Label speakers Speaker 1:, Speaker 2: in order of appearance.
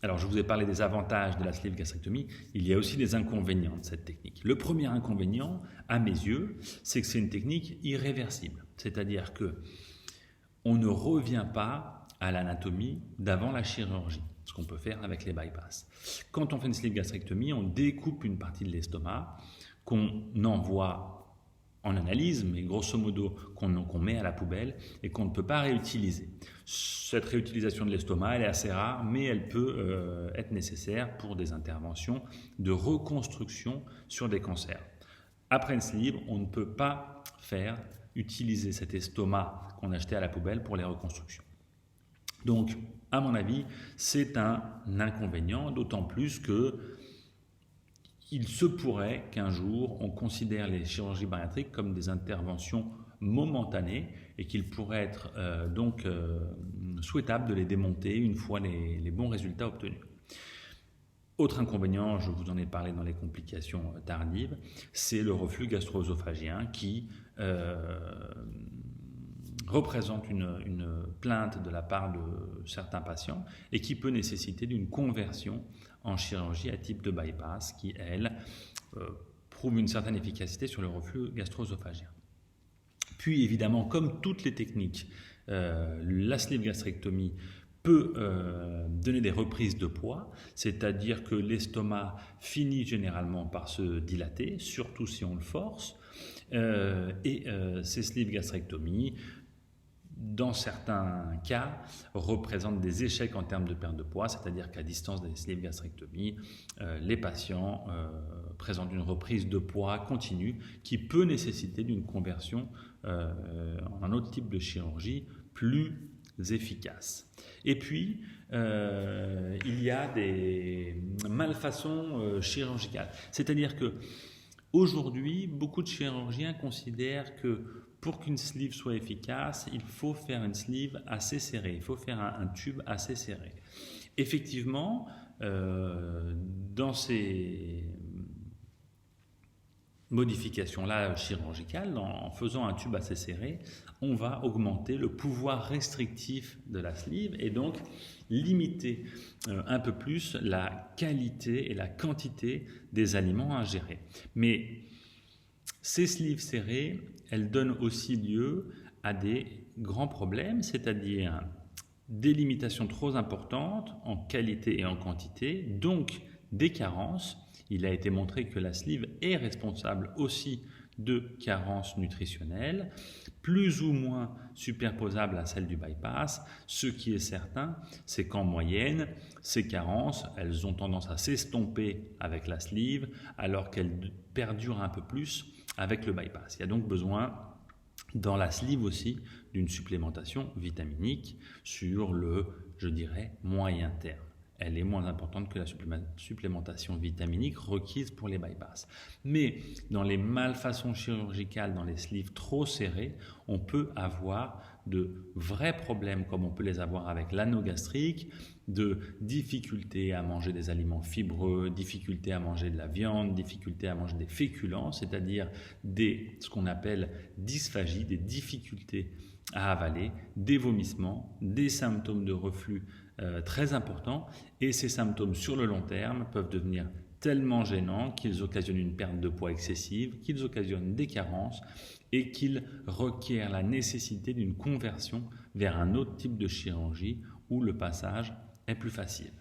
Speaker 1: Alors, je vous ai parlé des avantages de la sleeve gastrectomie. Il y a aussi des inconvénients de cette technique. Le premier inconvénient, à mes yeux, c'est que c'est une technique irréversible. C'est-à-dire que on ne revient pas à l'anatomie d'avant la chirurgie, ce qu'on peut faire avec les bypass. Quand on fait une sleeve gastrectomie, on découpe une partie de l'estomac qu'on envoie en analyse, mais grosso modo qu'on met à la poubelle et qu'on ne peut pas réutiliser. Cette réutilisation de l'estomac, elle est assez rare, mais elle peut être nécessaire pour des interventions de reconstruction sur des cancers. Après une sleeve, on ne peut pas utiliser cet estomac qu'on a jeté à la poubelle pour les reconstructions. Donc, à mon avis, c'est un inconvénient, d'autant plus que il se pourrait qu'un jour, on considère les chirurgies bariatriques comme des interventions momentanées et qu'il pourrait être souhaitable de les démonter une fois les bons résultats obtenus. Autre inconvénient, je vous en ai parlé dans les complications tardives, c'est le reflux gastro-œsophagien qui représente une plainte de la part de certains patients et qui peut nécessiter d'une conversion en chirurgie à type de bypass qui, elle, prouve une certaine efficacité sur le reflux gastro-œsophagien. Puis évidemment, comme toutes les techniques, la sleeve gastrectomie peut donner des reprises de poids, c'est-à-dire que l'estomac finit généralement par se dilater, surtout si on le force, ces sleeve gastrectomies, dans certains cas, représentent des échecs en termes de perte de poids, c'est-à-dire qu'à distance des sleeve gastrectomies, les patients présentent une reprise de poids continue qui peut nécessiter d'une conversion en un autre type de chirurgie plus efficace. Et puis, il y a des malfaçons chirurgicales, c'est-à-dire que aujourd'hui, beaucoup de chirurgiens considèrent que pour qu'une sleeve soit efficace, il faut faire une sleeve assez serrée, il faut faire un tube assez serré. Effectivement, dans ces modifications-là chirurgicales, en faisant un tube assez serré, on va augmenter le pouvoir restrictif de la sleeve et donc limiter un peu plus la qualité et la quantité des aliments ingérés. Mais ces sleeves serrées, elles donnent aussi lieu à des grands problèmes, c'est-à-dire des limitations trop importantes en qualité et en quantité, donc des carences. Il a été montré que la sleeve est responsable aussi de carences nutritionnelles, plus ou moins superposables à celles du bypass. Ce qui est certain, c'est qu'en moyenne, ces carences, elles ont tendance à s'estomper avec la sleeve, alors qu'elles perdurent un peu plus avec le bypass. Il y a donc besoin, dans la sleeve aussi, d'une supplémentation vitaminique sur le, je dirais, moyen terme. Elle est moins importante que la supplémentation vitaminique requise pour les bypass. Mais dans les malfaçons chirurgicales, dans les sleeves trop serrés, on peut avoir de vrais problèmes comme on peut les avoir avec l'anneau gastrique, de difficultés à manger des aliments fibreux, difficultés à manger de la viande, difficultés à manger des féculents, c'est-à-dire ce qu'on appelle dysphagie, des difficultés à avaler, des vomissements, des symptômes de reflux très importants, et ces symptômes sur le long terme peuvent devenir tellement gênants qu'ils occasionnent une perte de poids excessive, qu'ils occasionnent des carences et qu'ils requièrent la nécessité d'une conversion vers un autre type de chirurgie où le passage est plus facile.